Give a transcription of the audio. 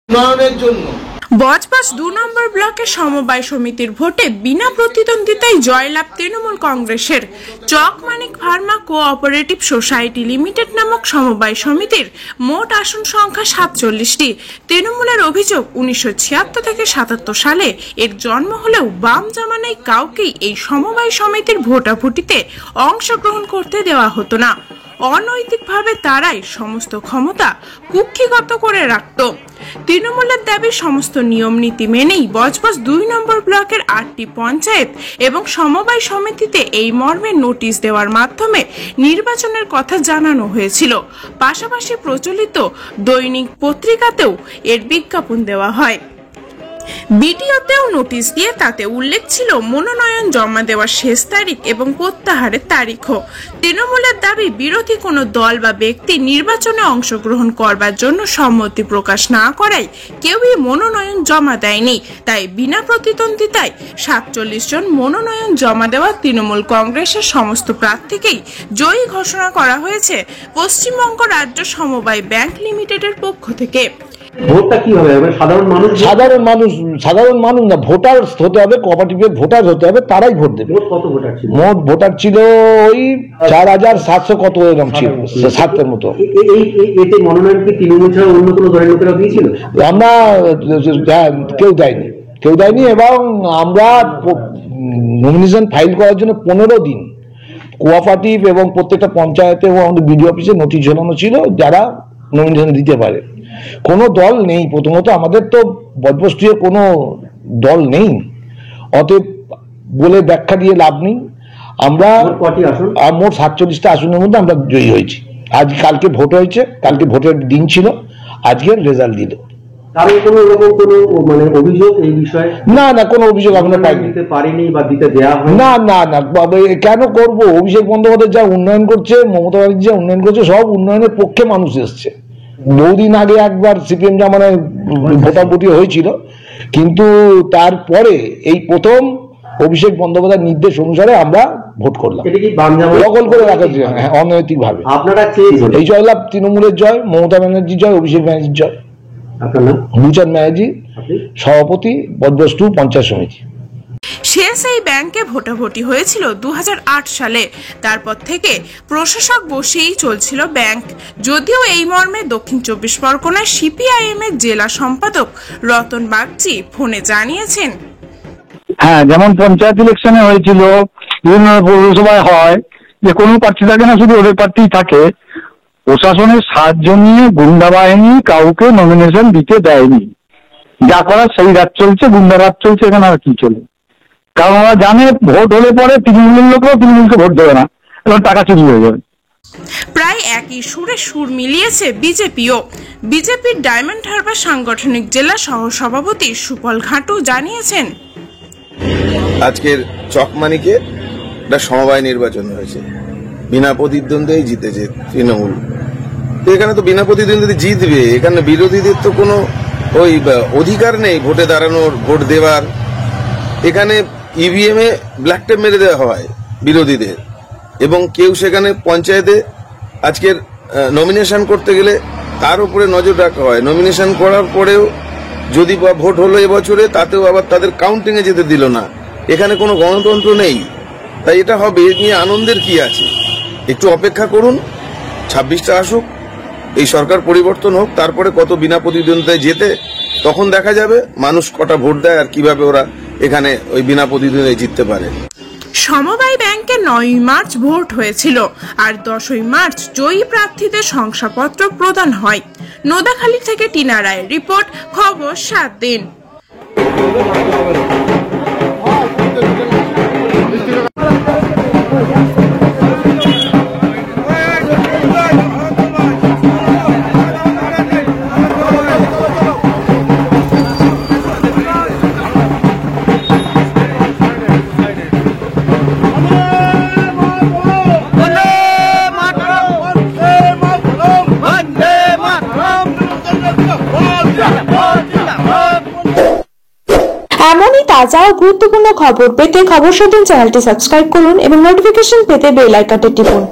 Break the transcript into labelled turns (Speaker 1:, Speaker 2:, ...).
Speaker 1: উন্নয়নের জন্য।
Speaker 2: বজবজ ২ নম্বর ব্লকের সমবায় সমিতির ভোটে বিনা প্রতিদ্বন্দ্বিতায় জয়লাভ তৃণমূল কংগ্রেসের। চকমানিক ফার্মা কোঅপারেটিভ সোসাইটি লিমিটেড নামক সমবায় সমিতির মোট আসন সংখ্যা ৪৭টি। তৃণমূলের অভিযোগ ১৯৭৬ থেকে ৭৭ সালে এর জন্ম হলেও বাম জামানায় কাউকেই এই সমবায় সমিতির ভোটাভুটিতে অংশগ্রহণ করতে দেওয়া হতো না। অনৈতিকভাবে তারাই সমস্ত ক্ষমতা কুক্ষিগত করে রাখত। তৃণমূলের দাবি সমস্ত নিয়ম নীতি মেনেই বজবজ ২ নম্বর ব্লকের ৮টি পঞ্চায়েত এবং সমবায় সমিতিতে এই মর্মে নোটিশ দেওয়ার মাধ্যমে নির্বাচনের কথা জানানো হয়েছিল। পাশাপাশি প্রচলিত দৈনিক পত্রিকাতেও এর বিজ্ঞাপন দেওয়া হয়। বিডিওতেও নোটিশ দিয়ে তাতে উল্লেখ ছিল মনোনয়ন জমা দেওয়ার শেষ তারিখ এবং প্রত্যাহারের তারিখও। তৃণমূলের দাবি বিরোধী কোনো দল বা ব্যক্তি নির্বাচনে অংশগ্রহণ করবার জন্য সম্মতি প্রকাশ না করায় কেউই মনোনয়ন জমা দেয়নি। তাই বিনা প্রতিদ্বন্দ্বিতায় ৪৭ জন মনোনয়ন জমা দেওয়া তৃণমূল কংগ্রেসের সমস্ত প্রার্থীকেই জয়ী ঘোষণা করা হয়েছে পশ্চিমবঙ্গ রাজ্য সমবায় ব্যাংক লিমিটেডের পক্ষ থেকে।
Speaker 3: ভোটটা কি হবে? সাধারণ মানুষ না, ভোটার হতে হবে, কোঅপারেটিভের ভোটার হতে হবে, তারাই ভোট দেবে।
Speaker 1: কত ভোটার ছিল?
Speaker 3: মোট ভোটার ছিল ওই ৪৭০০ কত এরকম ছিল, ৭০ মতো।
Speaker 1: এতে মনোনয়ন কি তৃণমূল ছাড়া অন্য কোনো দলের লোকেরা দিয়েছিল?
Speaker 3: আমরা কেউ দেয়নি এবং আমরা নমিনেশন ফাইল করার জন্য ১৫ দিন কোঅপারেটিভ এবং প্রত্যেকটা পঞ্চায়েতে এবং আমাদের বিডিও অফিসে নোটিশ ঝোলানো ছিল যারা নমিনেশন দিতে পারে। কোনো দল নেই, প্রথমত আমাদের তো বজবজে কোনো দল নেই, অতএব বলে ব্যাখ্যা দিয়ে লাভ নেই। আমরা মোট ৪৭টা আসনের মধ্যে আমরা জয়ী হয়েছি। কালকে ভোট হয়েছে, কালকে ভোটের দিন ছিল, আজকের রেজাল্ট দিল।
Speaker 1: অভিযোগ এই বিষয়ে
Speaker 3: না, কোনো অভিযোগ আমরা
Speaker 1: পারিনি বা দিতে দেওয়া হয়
Speaker 3: না। কেন করবো? অভিষেক বন্দ্যোপাধ্যায় যা উন্নয়ন করছে, মমতা ব্যানার্জি যা উন্নয়ন করছে, সব উন্নয়নের পক্ষে মানুষ এসছে। বহুদিন আগে একবার সিপিএম জামানায় ভোটাভুটি হয়েছিল, কিন্তু তারপরে এই প্রথম অভিষেক বন্দ্যোপাধ্যায়ের নির্দেশ অনুসারে আমরা ভোট করলাম। দখল করে রাখা অনৈতিক ভাবে।
Speaker 1: আপনারা
Speaker 3: এই জয়লাভ তৃণমূলের জয়, মমতা ব্যানার্জির জয়, অভিষেক ব্যানার্জির জয়। ভূচাঁদ ব্যানার্জি, সভাপতি, বজবজ ২ পঞ্চায়েত সমিতি।
Speaker 2: শেষ এই ব্যাংকে ভোটাভুটি হয়েছিল ২০০৮ সালে। তারপর থেকে প্রশাসক বসেই চলছিল ব্যাংক। যদিও এই মর্মে দক্ষিণ ২৪ পরগনার সিপিআইএম এর জেলা সম্পাদক রতন বাগচি ফোনে জানিয়েছেন,
Speaker 4: হ্যাঁ, যেমন পঞ্চায়েত ইলেকশনে হয়েছিল, বিভিন্ন পৌরসভায় হয় যে কোনো প্রার্থী থাকে না, শুধু ওদের প্রার্থী থাকে। প্রশাসনের সাহায্য নিয়ে গুন্ডা বাহিনী কাউকে নমিনেশন দিতে দেয়নি। যা করার সেই রাত চলছে, গুন্ডা রাত চলছে, এখানে আর কি চলে। কারণ ওরা জানে ভোট হলে পরে তৃণমূলের লোকরাও তৃণমূলকে ভোট দেবে না এবং টাকা চুরি হয়ে যাবে।
Speaker 2: প্রায় একই সুরে সুর মিলিয়েছে বিজেপিও। বিজেপির ডায়মন্ড হারবার সাংগঠনিক জেলা সহ সভাপতি সুপল ঘাটু জানিয়েছেন,
Speaker 5: আজকের চকমানিকে একটা সমবায় নির্বাচন হয়েছে, বিনা প্রতিদ্বন্দ্বিতায় জিতেছে তৃণমূল। এখানে তো বিনা প্রতিদ্বন্দ্বিতা জিতবে, এখানে বিরোধীদের তো কোনো ওই অধিকার নেই ভোটে দাঁড়ানোর, ভোট দেওয়ার। এখানে ইভিএম এ ব্ল্যাক টেপ মেরে দেওয়া হয় বিরোধীদের, এবং কেউ সেখানে পঞ্চায়েতে আজকের নমিনেশন করতে গেলে তার উপরে নজর রাখা হয়। নমিনেশন করার পরেও যদি ভোট হলো এবছরে, তাতেও আবার তাদের কাউন্টিং এ যেতে দিল না। এখানে কোনো গণতন্ত্র নেই। তাই এটা হবে, এ নিয়ে আনন্দের কি আছে? একটু অপেক্ষা করুন, ২৬টা আসুক, এই সরকার পরিবর্তন হোক, তারপরে কত বিনা প্রতিদ্বন্দ্বিতায় যেতে, তখন দেখা যাবে মানুষ কটা ভোট দেয় আর কিভাবে ওরা এখানে ওই বিনা প্রতিদ্বন্দ্বিতায় জিততে পারে।
Speaker 2: সমবায় ব্যাংকে ৯ই মার্চ ভোট হয়েছিল আর ১০ই মার্চ জয়ী প্রার্থীদের শংসাপত্র প্রদান হয়। নোদাখালী থেকে টিনা রায়ের রিপোর্ট, খবর ৭ দিন।
Speaker 6: এমনই তাজা ও গুরুত্বপূর্ণ খবর পেতে খবর ৭ দিন চ্যানেলটি সাবস্ক্রাইব করুন এবং নোটিফিকেশন পেতে বেল আইকনটি টিপুন।